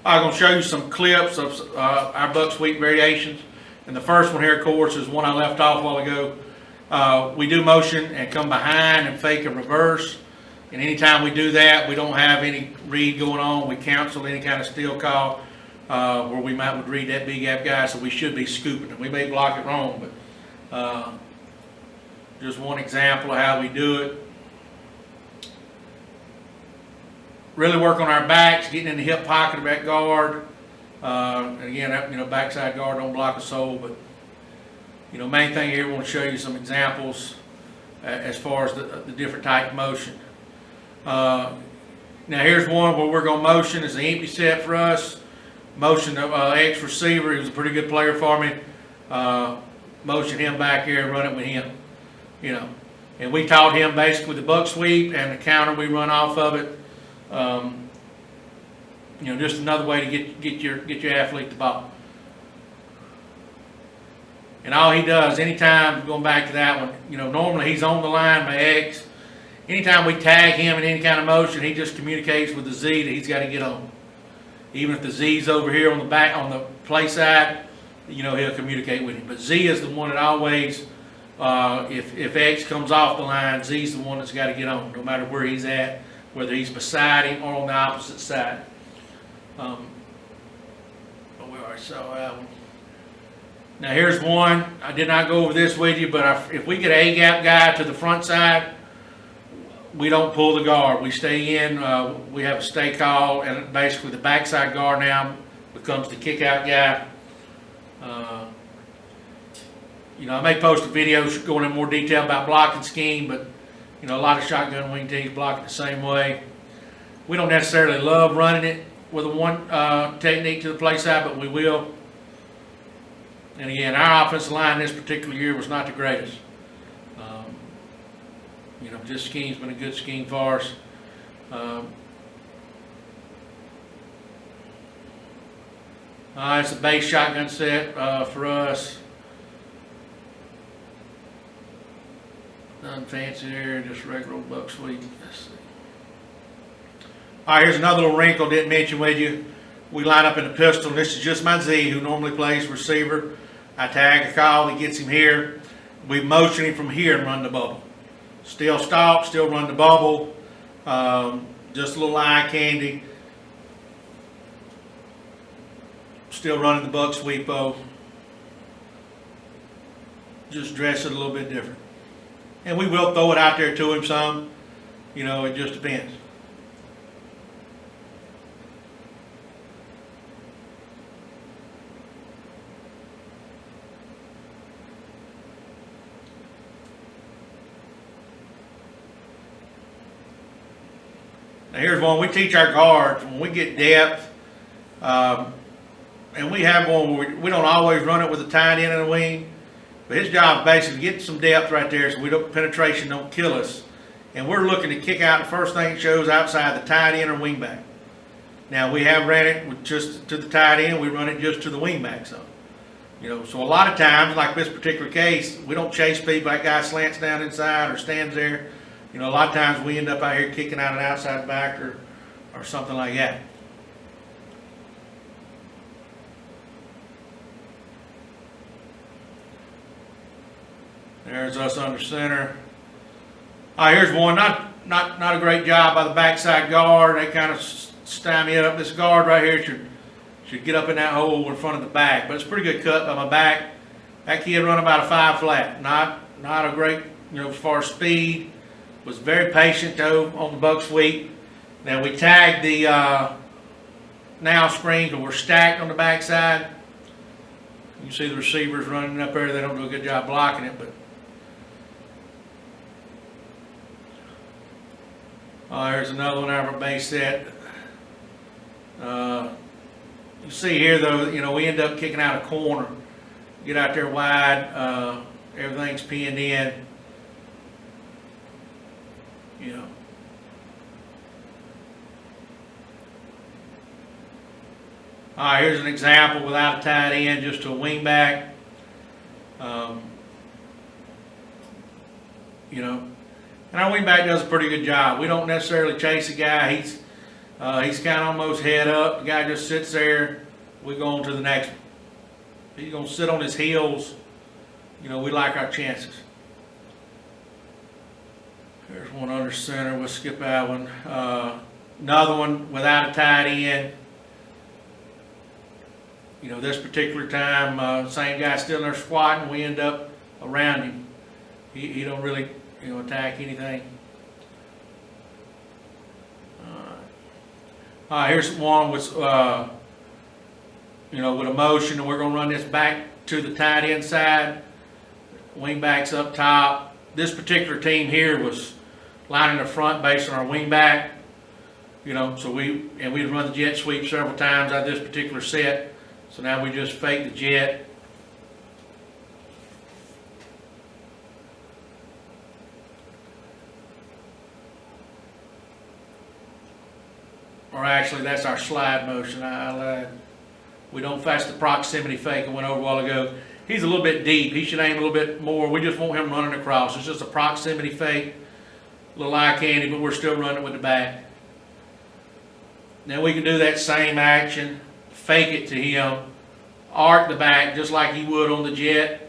I'm going to show you some clips of our buck sweep variations. And the first one here, of course, is one I left off a while ago. We do motion and come behind and fake a reverse. And anytime we do that, we don't have any read going on. We cancel any kind of steal call where we would read that big gap guy, so we should be scooping him. We may block it wrong, but just one example of how we do it. Really work on our backs, getting in the hip pocket of that guard. And again, backside guard don't block a soul, but main thing here, we want to show you some examples as far as the different type of motion. Now here's one where we're going to motion. It's an empty set for us. Motion of X receiver. He was a pretty good player for me. Motion him back here and run it with him. And we taught him basically the buck sweep and the counter we run off of it. Just another way to get your athlete the ball. And all he does, anytime, going back to that one, normally he's on the line by X. Anytime we tag him in any kind of motion, he just communicates with the Z that he's got to get on. Even if the Z's over here on the back, on the play side, he'll communicate with him. But Z is the one that always, if X comes off the line, Z's the one that's got to get on, no matter where he's at, whether he's beside him or on the opposite side. But we already saw that one. Now here's one. I did not go over this with you, but if we get an A-gap guy to the front side, we don't pull the guard. We stay in. We have a stay call, and basically the backside guard now becomes the kick-out guy. I may post a video going in more detail about blocking scheme, but a lot of shotgun wing teams block it the same way. We don't necessarily love running it with a one technique to the play side, but we will. And again, our offensive line this particular year was not the greatest. This scheme's been a good scheme for us. It's a base shotgun set for us. Nothing fancy here, just regular old buck sweep. Let's see. All right, here's another little wrinkle didn't mention with you. We line up in the pistol. This is just my Z, who normally plays receiver. I tag a call that gets him here. We motion him from here and run the bubble. Still stalk, still run the bubble. Just a little eye candy. Still running the buck sweep though. Just dress it a little bit different. And we will throw it out there to him some. It just depends. Now here's one. We teach our guards when we get depth, and we have one where we don't always run it with a tight end and a wing, but his job is basically to get some depth right there so penetration don't kill us. And we're looking to kick out the first thing it shows outside the tight end or wing back. Now we have ran it with just to the tight end. We run it just to the wing back some. So a lot of times, like this particular case, we don't chase people. That guy slants down inside or stands there. A lot of times we end up out here kicking out an outside back or something like that. There's us under center. All right, here's one. Not a great job by the backside guard. They kind of stymie up. This guard right here should get up in that hole in front of the back, but it's a pretty good cut by my back. That kid run about a 5 flat. Not a great, as far as speed. Was very patient though on the buck sweep. Now we tagged the now screen because we're stacked on the backside. You can see the receivers running up there. They don't do a good job blocking it, but here's another one out of our base set. You see here though, we end up kicking out a corner. Get out there wide. Everything's pinned in. All right, here's an example without a tight end, just to a wing back. And our wing back does a pretty good job. We don't necessarily chase a guy. He's kind of almost head up. The guy just sits there. We go on to the next one. He's going to sit on his heels. You know, we like our chances. There's one under center. We'll skip that one. Another one without a tight end. You know, this particular time, same guy still there squatting. We end up around him. He don't really, you know, attack anything. Here's one with, you know, with a motion, and we're going to run this back to the tight end side. Wing backs up top. This particular team here was lining the front based on our wing back. You know, so we'd run the jet sweep several times out of this particular set. So now we just fake the jet. Or actually, that's our slide motion. I lied. We don't fast the proximity fake I went over a while ago. He's a little bit deep. He should aim a little bit more. We just want him running across. It's just a proximity fake. A little eye candy, but we're still running with the back. Now we can do that same action, fake it to him, arc the back just like he would on the jet,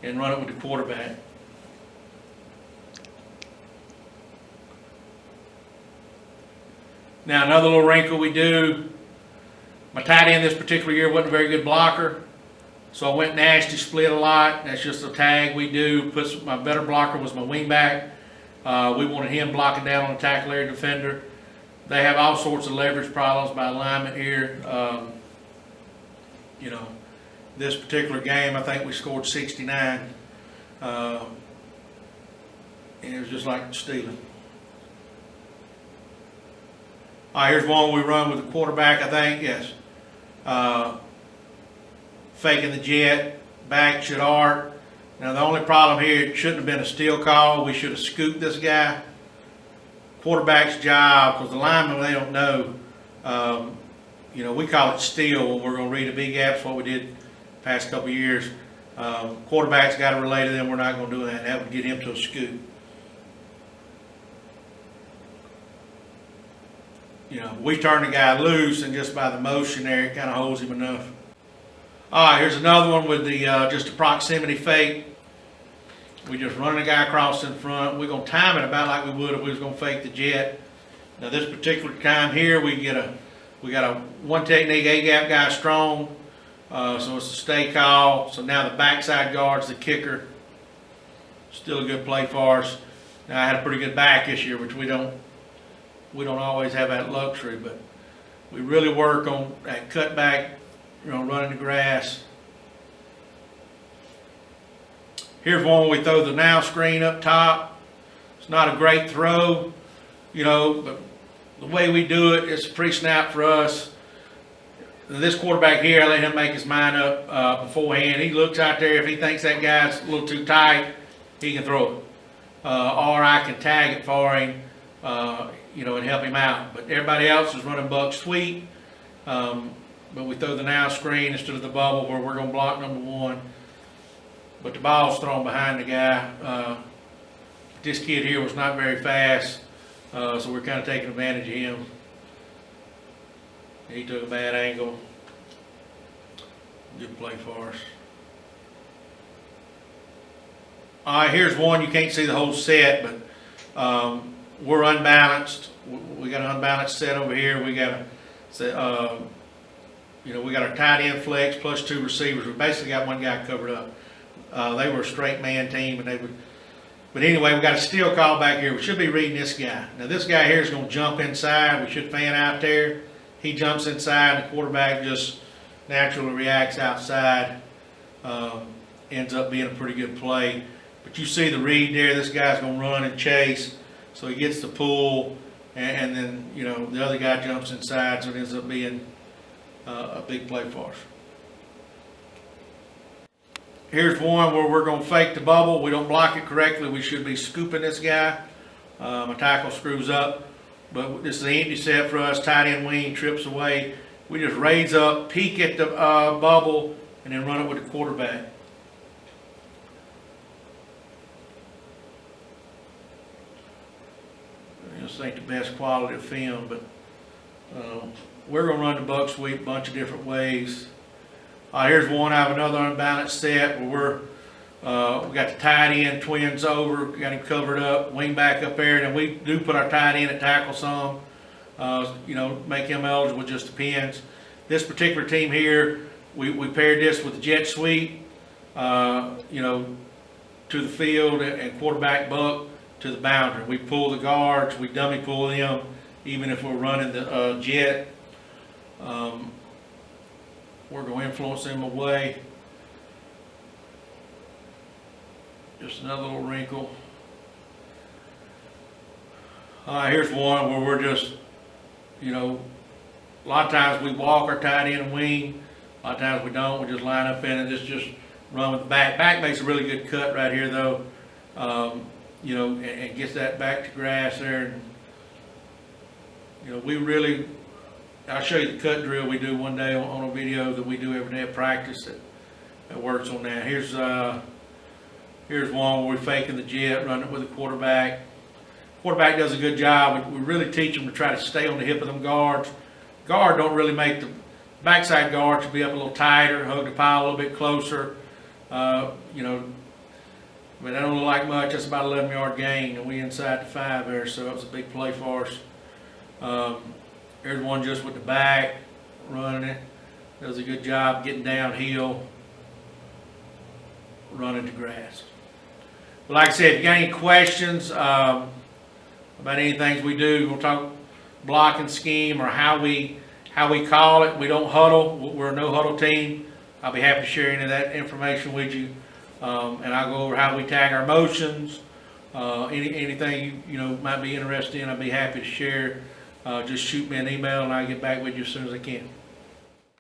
and run it with the quarterback. Now another little wrinkle we do, my tight end this particular year wasn't a very good blocker, so I went nasty split a lot. That's just a tag we do. My better blocker was my wingback. We wanted him blocking down on the tackle area defender. They have all sorts of leverage problems by alignment here. You know, this particular game, I think we scored 69. And it was just like stealing. All right, here's one we run with the quarterback, I think, yes. Faking the jet, back should arc. Now the only problem here, it shouldn't have been a steal call. We should have scooped this guy. Quarterback's job, because the linemen, they don't know. You know, we call it steal when we're going to read a big gap. That's what we did the past couple of years. Quarterback's got to relay to them. We're not going to do that. That would get him to a scoop. You know, we turn the guy loose, and just by the motion there, it kind of holds him enough. All right, here's another one with the just a proximity fake. We just run the guy across in front. We're going to time it about like we would if we was going to fake the jet. Now this particular time here, we got a one technique, A-gap guy strong. So it's a stay call. So now the backside guard's the kicker. Still a good play for us. Now I had a pretty good back this year, which we don't always have that luxury, but we really work on that cutback, you know, running the grass. Here's one where we throw the now screen up top. It's not a great throw, you know, but the way we do it, it's pre-snap for us. This quarterback here, I let him make his mind up beforehand. He looks out there. If he thinks that guy's a little too tight, he can throw it. Or I can tag it for him, you know, and help him out. But everybody else is running buck sweep. But we throw the now screen instead of the bubble where we're going to block number one. But the ball's thrown behind the guy. This kid here was not very fast, so we're kind of taking advantage of him. He took a bad angle. Good play for us. All right, here's one. You can't see the whole set, but we're unbalanced. We got an unbalanced set over here. We got a, you know, we got our tight end flex plus two receivers. We basically got one guy covered up. They were a straight man team, and they would. But anyway, we got a steal call back here. We should be reading this guy. Now this guy here is going to jump inside. We should fan out there. He jumps inside, and the quarterback just naturally reacts outside. Ends up being a pretty good play. But you see the read there. This guy's going to run and chase, so he gets the pull, and then, you know, the other guy jumps inside, so it ends up being a big play for us. Here's one where we're going to fake the bubble. We don't block it correctly. We should be scooping this guy. My tackle screws up, but this is an empty set for us. Tight end wing trips away. We just raise up, peek at the bubble, and then run it with the quarterback. I just think the best quality of film, but We're gonna run the buck sweep a bunch of different ways. Here's one. I have another unbalanced set where we got the tight end twins over, got him covered up, wing back up there, and then we do put our tight end at tackle some. Make him eligible, just depends. This particular team here, we paired this with the jet sweep, to the field, and quarterback buck to the boundary. We pull the guards, we dummy pull them, even if we're running the jet. We're going to influence them away. Just another little wrinkle. Here's one where we're just, a lot of times we walk our tight end and wing. A lot of times we don't. We just line up in it. Just run with the back. Back makes a really good cut right here, though. And gets that back to grass there. And, we really, I'll show you the cut drill we do one day on a video that we do every day at practice that works on that. Here's one where we're faking the jet, running it with the quarterback. Quarterback does a good job. We really teach them to try to stay on the hip of them guards. Guard don't really make the backside guard should be up a little tighter, hug the pile a little bit closer. But that don't look like much. That's about 11-yard gain, and we inside the 5 there, so that was a big play for us. Here's one just with the back, running it. Does a good job getting downhill, running to grass. But like I said, if you got any questions about anything we do, we'll talk blocking scheme or how we call it. We don't huddle. We're a no huddle team. I'll be happy to share any of that information with you. And I'll go over how we tag our motions. Anything you might be interested in, I'll be happy to share. Just shoot me an email and I'll get back with you as soon as I can.